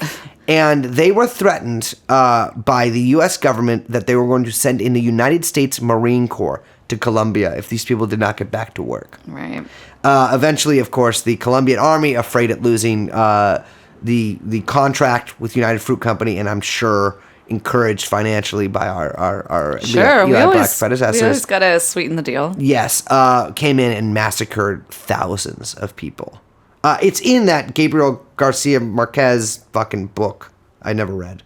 and they were threatened by the U.S. government that they were going to send in the United States Marine Corps to Colombia if these people did not get back to work. Right. Eventually, of course, the Colombian army, afraid at losing the contract with United Fruit Company, and I'm sure encouraged financially by our Eli Black's predecessors. We always gotta sweeten the deal. Yes, came in and massacred thousands of people. It's in that Gabriel Garcia Marquez fucking book I never read.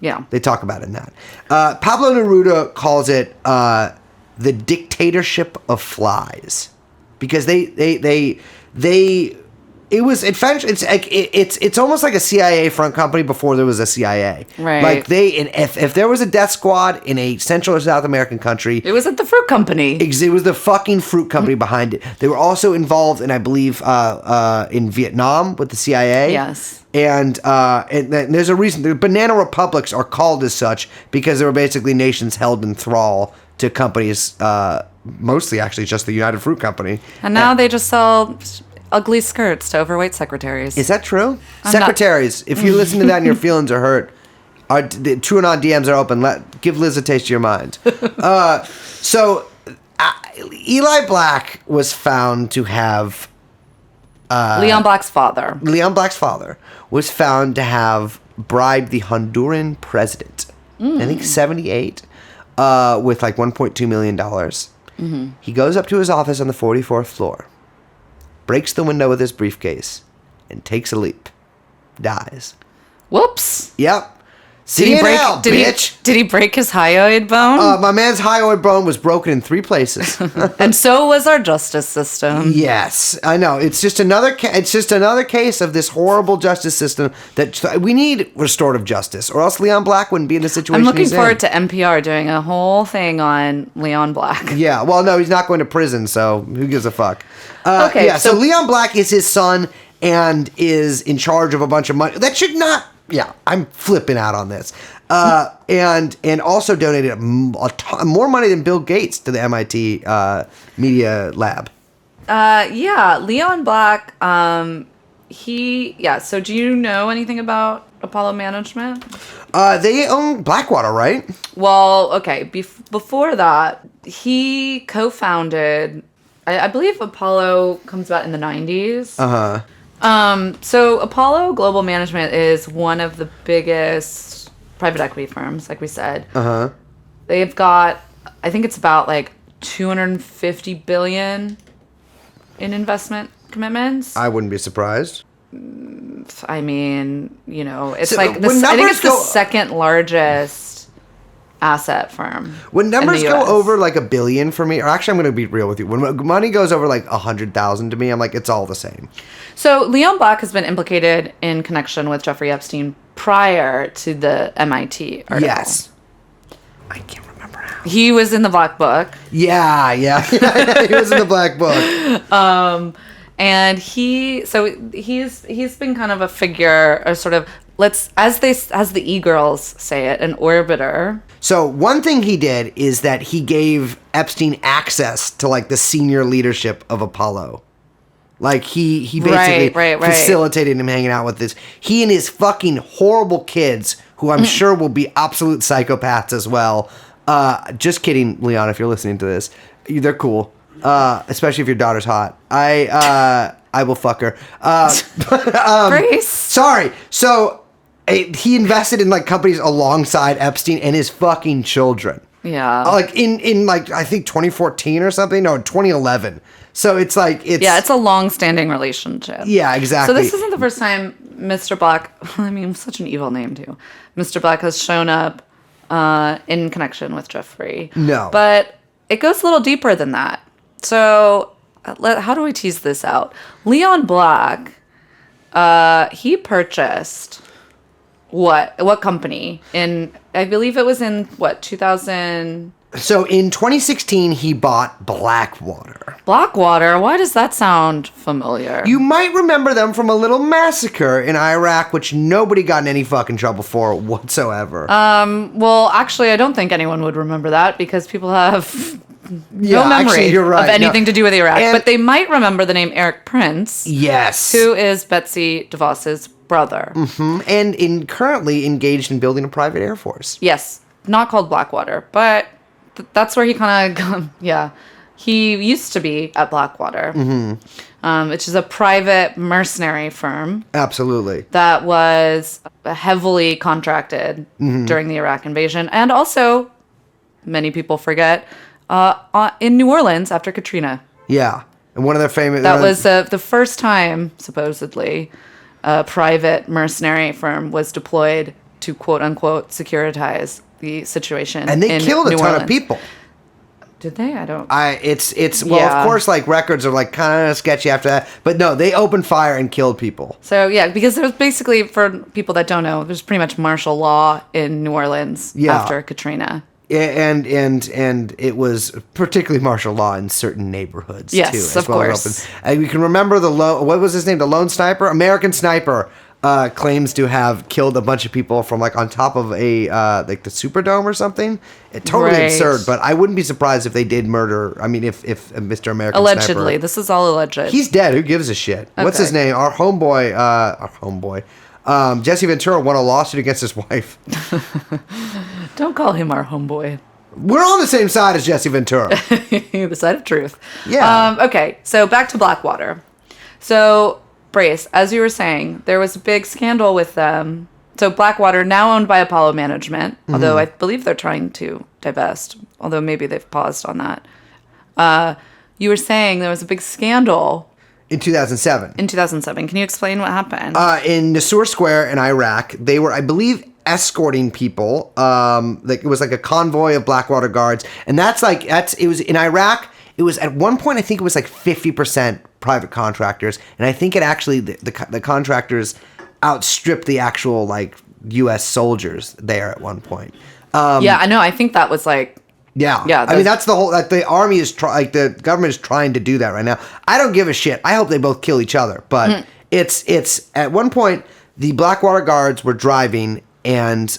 Yeah. They talk about it in that. Pablo Neruda calls it the dictatorship of flies, because it's almost like a CIA front company before there was a CIA. Right. Like if there was a death squad in a Central or South American country, it was at the fruit company. It was the fucking fruit company behind it. They were also involved in, I believe, in Vietnam with the CIA. Yes. And there's a reason. The banana republics are called as such because they were basically nations held in thrall to companies, mostly actually just the United Fruit Company. And now they just sell ugly skirts to overweight secretaries. Is that true? Secretaries, if you listen to that and your feelings are hurt, the TrueAnon DMs are open. Give Liz a taste of your mind. So Eli Black was found to have... Leon Black's father. Leon Black's father was found to have bribed the Honduran president, I think 78, with like $1.2 million. Mm-hmm. He goes up to his office on the 44th floor, breaks the window with his briefcase, and takes a leap. Dies. Whoops. Yep. Did he break his hyoid bone? My man's hyoid bone was broken in 3 places. And so was our justice system. Yes, I know. It's just another case of this horrible justice system that we need restorative justice, or else Leon Black wouldn't be in the situation I'm looking he's forward in. to NPR doing a whole thing on Leon Black. Yeah, well, no, he's not going to prison, so who gives a fuck? Okay, yeah, so Leon Black is his son and is in charge of a bunch of money. That should not... Yeah, I'm flipping out on this. And also donated more money than Bill Gates to the MIT Media Lab. Yeah, Leon Black, so do you know anything about Apollo Management? They own Blackwater, right? Well, okay. Before that, he co-founded. I believe Apollo comes about in the 90s. So Apollo Global Management is one of the biggest private equity firms, like we said. They've got, I think it's about like 250 billion in investment commitments. I wouldn't be surprised. I mean, it's So like when I think it's the numbers go- second largest asset firm. When numbers in the go US. over like $1 billion for me, or actually I'm going to be real with you. When money goes over like 100,000 to me, I'm like, it's all the same. So Leon Black has been implicated in connection with Jeffrey Epstein prior to the MIT article. Yes. I can't remember how. He was in the Black Book. Yeah. He was in the Black Book. And he's been kind of a figure, or sort of, as the e-girls say it, an orbiter. So one thing he did is that he gave Epstein access to like the senior leadership of Apollo. Like he basically Right. facilitated him hanging out with this. He and his fucking horrible kids, who I'm sure will be absolute psychopaths as well. Just kidding, Leon, if you're listening to this. They're cool. Especially if your daughter's hot. I will fuck her. Grace. Sorry. So he invested in like companies alongside Epstein and his fucking children. Yeah. Like in like I think 2014 or something. No, 2011. So it's like it's a long-standing relationship. Yeah, exactly. So this isn't the first time Mr. Black, I mean, such an evil name too. Mr. Black has shown up in connection with Jeffrey. No. But it goes a little deeper than that. So how do I tease this out? Leon Black, he purchased what company? I believe it was in 2000. So in 2016, he bought Blackwater. Blackwater? Why does that sound familiar? You might remember them from a little massacre in Iraq, which nobody got in any fucking trouble for whatsoever. Well, actually, I don't think anyone would remember that because people have Yeah, no memory actually, you're right. of anything No. to do with Iraq. And- But they might remember the name Eric Prince, yes. who is Betsy DeVos's brother. And currently engaged in building a private air force. Yes, not called Blackwater, but that's where he kind of, yeah. He used to be at Blackwater, which is a private mercenary firm Absolutely. that was heavily contracted during the Iraq invasion. And also, many people forget, in New Orleans after Katrina. Yeah. And one of their famous... That was the first time, supposedly, a private mercenary firm was deployed to quote-unquote securitize the situation. And they in killed a New ton Orleans. of people. Did they? I don't... It's well, Yeah. of course, like records are like kind of sketchy after that, but no, they opened fire and killed people. So, yeah, because there was basically, for people that don't know, there's pretty much martial law in New Orleans Yeah. after Katrina. And it was particularly martial law in certain neighborhoods Yes, too. of course. And you can remember what was his name? The lone sniper, American Sniper, claims to have killed a bunch of people from like on top of a like the Superdome or something. Totally Right. absurd, but I wouldn't be surprised if they did murder. I mean, if Mr. American Allegedly. Sniper, This is all alleged. he's dead. Who gives a shit? What's Okay. his name? Our homeboy. Jesse Ventura won a lawsuit against his wife. Don't call him our homeboy. We're on the same side as Jesse Ventura. The side of truth. Yeah. Okay, so back to Blackwater. So, Brace, as you were saying, there was a big scandal with them. So Blackwater, now owned by Apollo Management, although I believe they're trying to divest, although maybe they've paused on that. You were saying there was a big scandal In 2007. in 2007. Can you explain what happened? In Nasur Square in Iraq, they were, I believe, escorting people. Like it was like a convoy of Blackwater guards, and it was in Iraq. It was at one point, I think it was like 50% private contractors, and I think it actually the contractors outstripped the actual like U.S. soldiers there at one point. Yeah, I know. I think that was like... Yeah, Yeah, I mean that's the whole. Like the army is the government is trying to do that right now. I don't give a shit. I hope they both kill each other. But it's at one point the Blackwater guards were driving and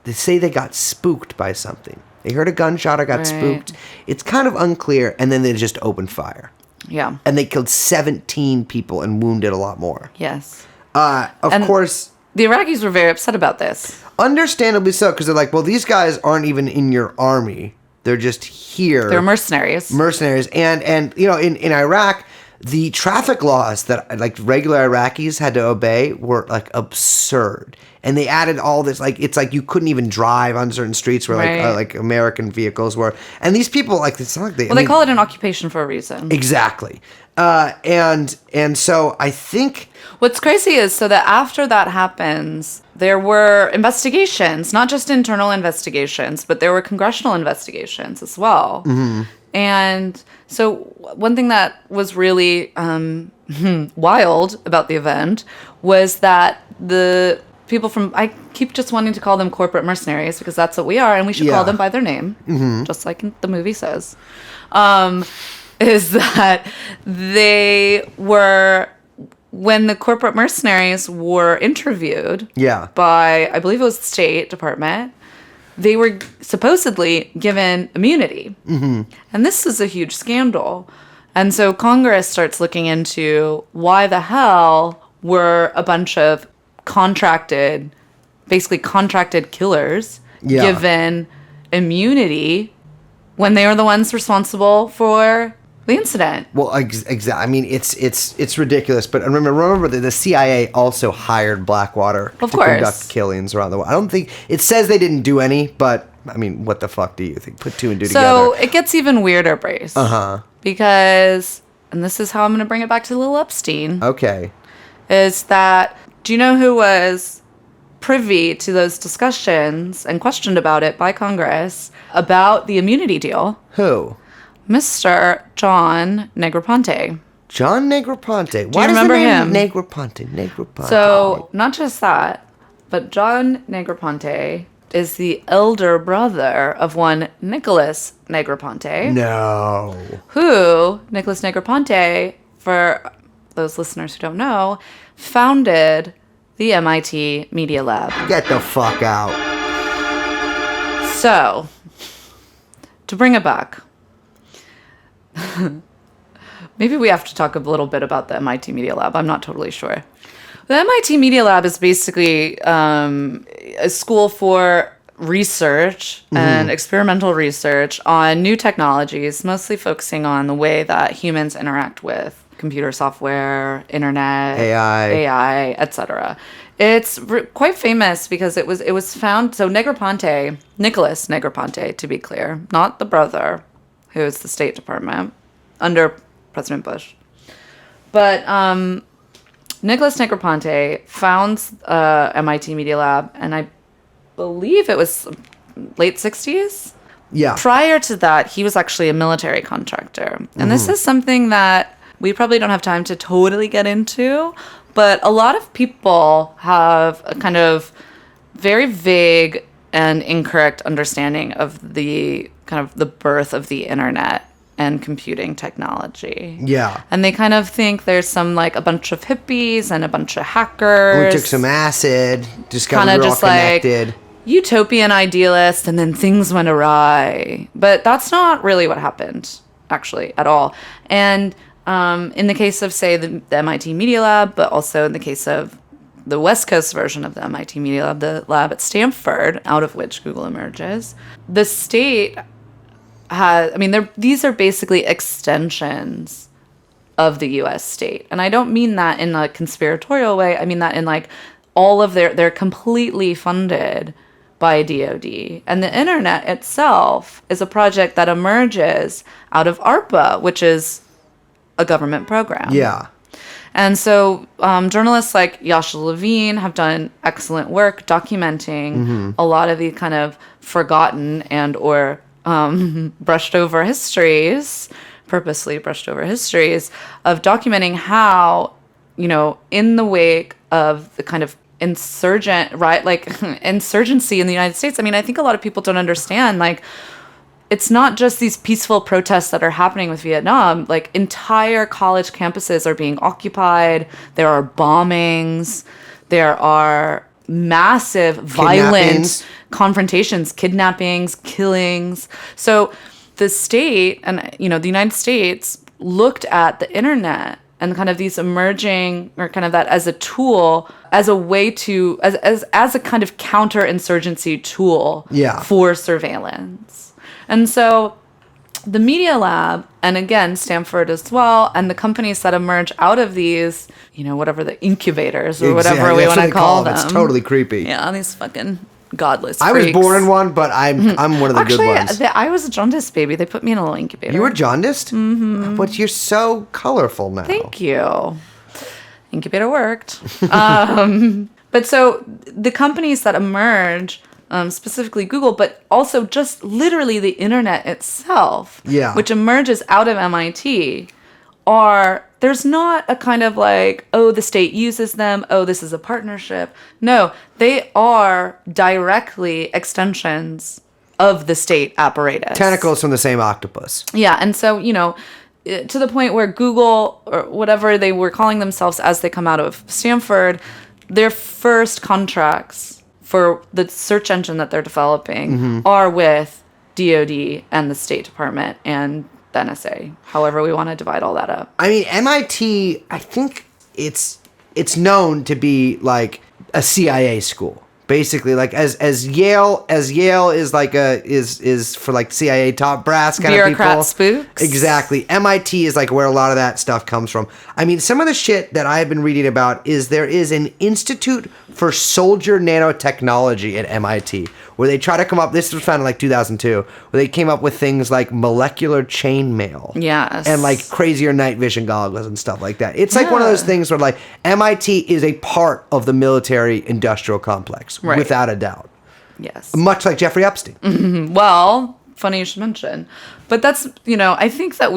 they say they got spooked by something. They heard a gunshot or got Right. spooked. It's kind of unclear, and then they just opened fire. Yeah. And they killed 17 people and wounded a lot more. Yes. Of And- course, the Iraqis were very upset about this. Understandably so, because they're like, well, these guys aren't even in your army. They're just here. They're mercenaries. And in Iraq, the traffic laws that like regular Iraqis had to obey were like absurd. And they added all this, like, it's like you couldn't even drive on certain streets where Right. like American vehicles were. And these people, like, it's not like they. Well, they call it an occupation for a reason. Exactly. And so I think. What's crazy is so that after that happens, there were investigations, not just internal investigations, but there were congressional investigations as well. Mm-hmm. And so one thing that was really wild about the event was that the people from, I keep just wanting to call them corporate mercenaries because that's what we are, and we should call them by their name, just like the movie says, is that they were, when the corporate mercenaries were interviewed by, I believe it was the State Department, they were supposedly given immunity. Mm-hmm. And this is a huge scandal. And so Congress starts looking into why the hell were a bunch of basically contracted killers given immunity when they are the ones responsible for the incident. Well, exactly. I mean, it's ridiculous. But remember that the CIA also hired Blackwater to conduct killings around the world. I don't think it says they didn't do any, but I mean, what the fuck do you think? Put two and two together. So it gets even weirder, Brace. Because, and this is how I'm going to bring it back to Lil Epstein. Okay. Is that, do you know who was privy to those discussions and questioned about it by Congress about the immunity deal? Who? Mr. John Negroponte. John Negroponte. Why does the name Negroponte? So, not just that, but John Negroponte is the elder brother of one Nicholas Negroponte. No. Who, Nicholas Negroponte, for those listeners who don't know, founded the MIT Media Lab. Get the fuck out. So, to bring it back, maybe we have to talk a little bit about the MIT Media Lab. I'm not totally sure. The MIT Media Lab is basically a school for research and experimental research on new technologies, mostly focusing on the way that humans interact with computer software, internet, AI, etc. It's quite famous because it was found. So Nicholas Negroponte, to be clear, not the brother, who is the State Department under President Bush, but Nicholas Negroponte founds MIT Media Lab, and I believe it was late 60s. Yeah. Prior to that, he was actually a military contractor. And this is something that we probably don't have time to totally get into, but a lot of people have a kind of very vague and incorrect understanding of the kind of the birth of the internet and computing technology. Yeah. And they kind of think there's some, like, a bunch of hippies and a bunch of hackers. We took some acid, discovered Kind we're of all just like connected. utopian idealist, and then things went awry. But that's not really what happened, actually, at all. And in the case of, say, the MIT Media Lab, but also in the case of the West Coast version of the MIT Media Lab, the lab at Stanford, out of which Google emerges, the state has, I mean, these are basically extensions of the U.S. state. And I don't mean that in a conspiratorial way. I mean that in, like, all of they're completely funded by DoD. And the internet itself is a project that emerges out of ARPA, which is a government program. Yeah. And so journalists like Yasha Levine have done excellent work documenting a lot of the kind of forgotten and or brushed over histories, purposely brushed over histories, of documenting how, you know, in the wake of the kind of insurgency in the United States. I mean, I think a lot of people don't understand, like, it's not just these peaceful protests that are happening with Vietnam. Like, entire college campuses are being occupied. There are bombings. There are massive, violent confrontations, kidnappings, killings. So the state and, you know, the United States looked at the internet and kind of these emerging, or kind of that as a tool, as a way to, as a kind of counterinsurgency tool for surveillance. And so the Media Lab, and again, Stanford as well, and the companies that emerge out of these, whatever the incubators or whatever we want to call them. It's totally creepy. Yeah, these fucking godless freaks. I was born in one, but I'm one of the good ones. Actually, I was a jaundiced baby. They put me in a little incubator. You were jaundiced? Mm-hmm. But you're so colorful now. Thank you. Incubator worked. But so the companies that emerge, specifically Google, but also just literally the internet itself, which emerges out of MIT, there's not a kind of like, oh, the state uses them, oh, this is a partnership. No, they are directly extensions of the state apparatus. Tentacles from the same octopus. Yeah, and so, to the point where Google, or whatever they were calling themselves as they come out of Stanford, their first contracts for the search engine that they're developing are with DoD and the State Department and the NSA, however we want to divide all that up. I mean, MIT, I think it's known to be like a CIA school. Basically, like as Yale is like is for like CIA top brass kind of people. Bureaucrat spooks. Exactly. MIT is like where a lot of that stuff comes from. I mean, some of the shit that I've been reading about is there is an Institute for Soldier Nanotechnology at MIT where they try to come up. This was founded in like 2002, where they came up with things like molecular chainmail. Yes. And like crazier night vision goggles and stuff like that. It's like one of those things where like MIT is a part of the military industrial complex, without a doubt. Yes. Much like Jeffrey Epstein. Mm-hmm. Well, funny you should mention. But that's, I think that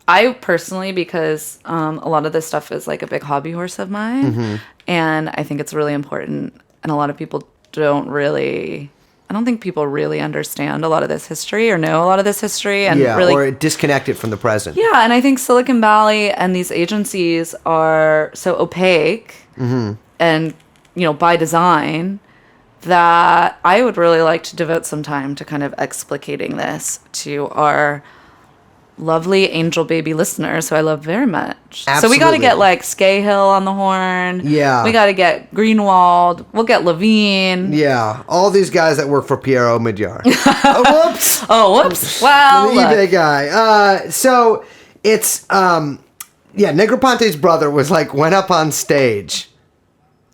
I personally, because a lot of this stuff is like a big hobby horse of mine, and I think it's really important, and a lot of people I don't think people really understand a lot of this history or know a lot of this history, and really, or disconnect it from the present. Yeah, and I think Silicon Valley and these agencies are so opaque and, by design, that I would really like to devote some time to kind of explicating this to our lovely angel baby listeners who I love very much. Absolutely. So we got to get like Scahill on the horn. Yeah. We got to get Greenwald. We'll get Levine. Yeah. All these guys that work for Pierre Omidyar. Whoops. Oh, whoops. Well, the eBay guy. So it's, Negroponte's brother went up on stage.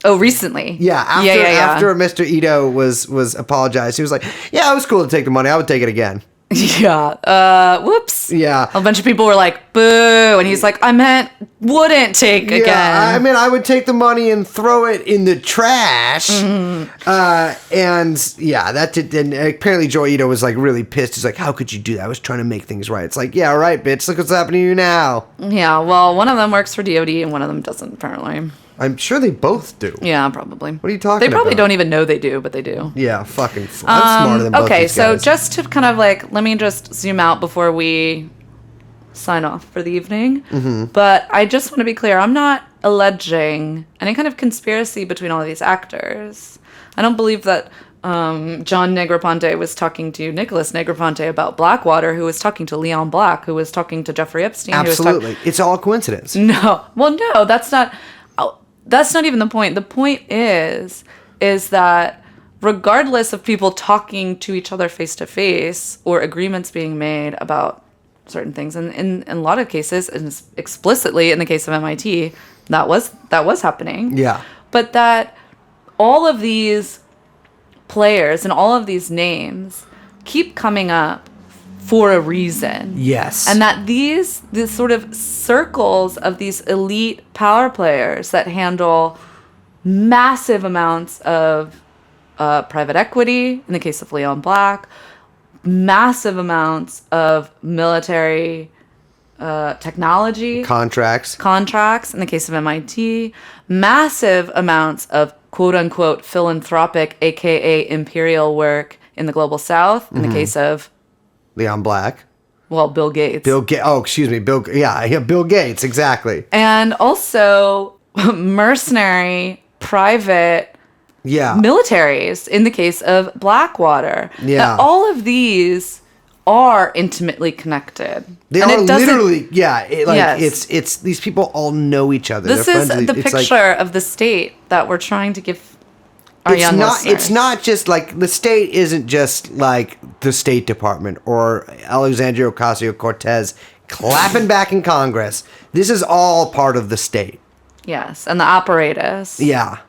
Oh, recently. Yeah. After Mr. Ito was apologized, he was like, yeah, it was cool to take the money. I would take it again. Yeah. Whoops. Yeah. A bunch of people were like, boo. And he's like, I meant wouldn't take again. I mean, I would take the money and throw it in the trash. And apparently Joe Ito was like really pissed. He's like, how could you do that? I was trying to make things right. It's like, yeah, right, bitch. Look what's happening to you now. Yeah. Well, one of them works for DoD and one of them doesn't, apparently. I'm sure they both do. Yeah, probably. What are you talking about? They probably don't even know they do, but they do. Yeah, fucking. I'm smarter than both okay, these so guys. just to kind of like, let me just zoom out before we sign off for the evening. But I just want to be clear, I'm not alleging any kind of conspiracy between all of these actors. I don't believe that John Negroponte was talking to Nicholas Negroponte about Blackwater, who was talking to Leon Black, who was talking to Jeffrey Epstein. Absolutely. It's all coincidence. No. Well, no, that's not even the point. The point is that regardless of people talking to each other face to face or agreements being made about certain things, and in a lot of cases, and explicitly in the case of MIT, that was happening. Yeah. But that all of these players and all of these names keep coming up for a reason. Yes. And that these sort of circles of these elite power players that handle massive amounts of private equity, in the case of Leon Black, massive amounts of military technology. Contracts, in the case of MIT, massive amounts of quote-unquote philanthropic, aka imperial work in the global south, in the case of Leon Black. Well, Bill Gates. Bill Gates, exactly. And also mercenary private militaries in the case of Blackwater. Yeah. Now, all of these are intimately connected. They And are it doesn't- literally, Yes. it's these people all know each other. This They're is friends. the It's like- picture of the state that we're trying to give our young listeners. It's not just like the state isn't just like the State Department or Alexandria Ocasio-Cortez clapping back in Congress. This is all part of the state. Yes, and the apparatus. Yeah.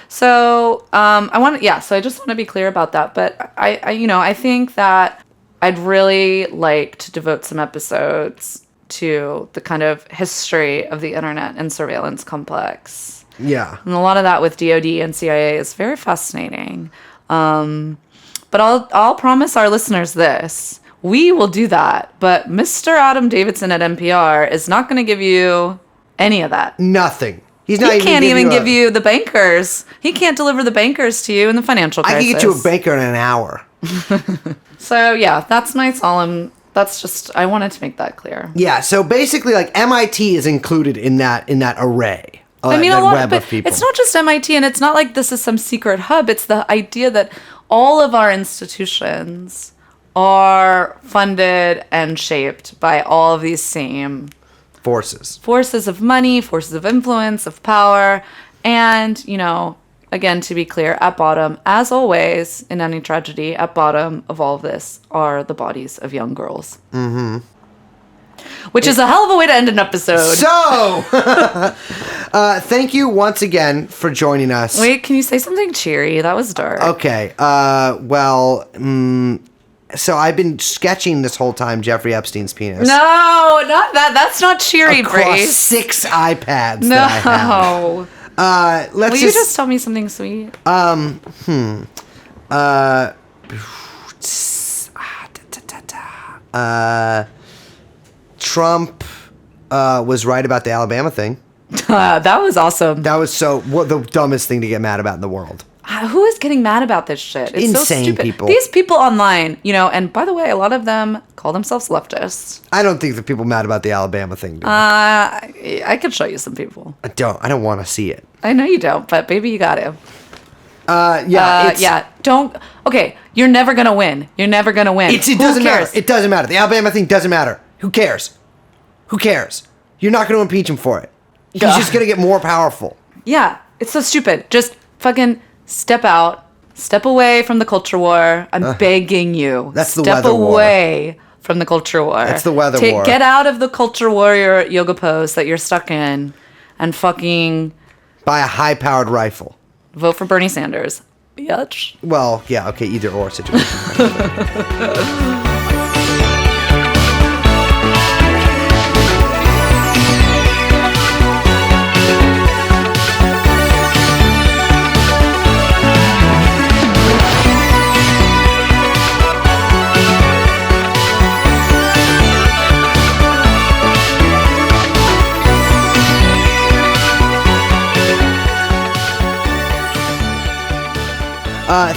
So so I just want to be clear about that. But I think that I'd really like to devote some episodes to the kind of history of the internet and surveillance complex. Yeah. And a lot of that with DoD and CIA is very fascinating. But I'll promise our listeners this. We will do that. But Mr. Adam Davidson at NPR is not going to give you any of that. Nothing. He's not He can't even give a- you the bankers. He can't deliver the bankers to you in the financial I crisis. can get you a banker in an hour. So yeah, that's my solemn. That's just I wanted to make that clear. Yeah. So basically, like MIT is included in that array. I mean, that a lot, web but of people. it's not just MIT, and it's not like this is some secret hub. It's the idea that all of our institutions are funded and shaped by all of these same forces of money, forces of influence, of power, and again, to be clear, at bottom, as always in any tragedy, at bottom of all of this are the bodies of young girls. Mm-hmm. Which is a hell of a way to end an episode. So, thank you once again for joining us. Wait, can you say something cheery? That was dark. Okay. So I've been sketching this whole time Jeffrey Epstein's penis. No, not that. That's not cheery, Across Brace. 6 iPads that I have. No. Let's Will you just tell me something sweet? Trump was right about the Alabama thing. That was awesome. That was the dumbest thing to get mad about in the world. Who is getting mad about this shit? It's so Insane stupid. people. These people online, and by the way, a lot of them call themselves leftists. I don't think the people mad about the Alabama thing do. I could show you some people. I don't want to see it. I know you don't, but baby, you got to. Yeah. Don't. Okay, you're never gonna win. You're never gonna win. It Who doesn't cares? matter. It doesn't matter. The Alabama thing doesn't matter. Who cares? Who cares? You're not going to impeach him for it. He's Ugh. just going to get more powerful. Yeah, it's so stupid. Just fucking step out. Step away from the culture war. I'm begging you. That's the Step weather war. away from the culture war. That's the weather war. Get out of the culture warrior yoga pose that you're stuck in and fucking Buy a high-powered rifle. vote for Bernie Sanders. Bitch. Well, yeah, okay, either or situation.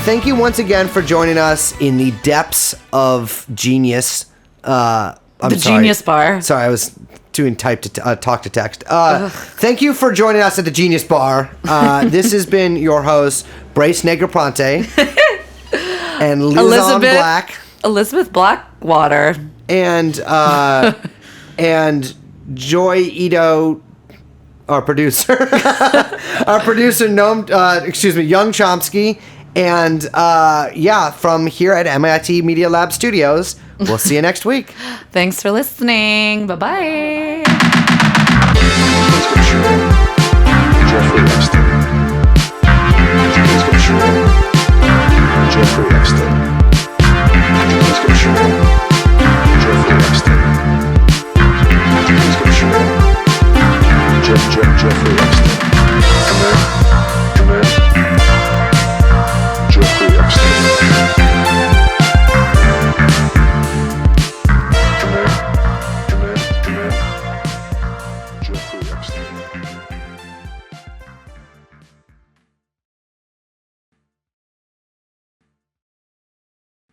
Thank you once again for joining us in the depths of genius. Genius Bar. Sorry, I was doing talk to text. Thank you for joining us at the Genius Bar. This has been your host, Brace Negroponte, and Liz on Black, Elizabeth Blackwater. and Joy Ito, our producer, Young Chomsky. And from here at MIT Media Lab Studios, we'll see you next week. Thanks for listening. Bye-bye. That's what you want.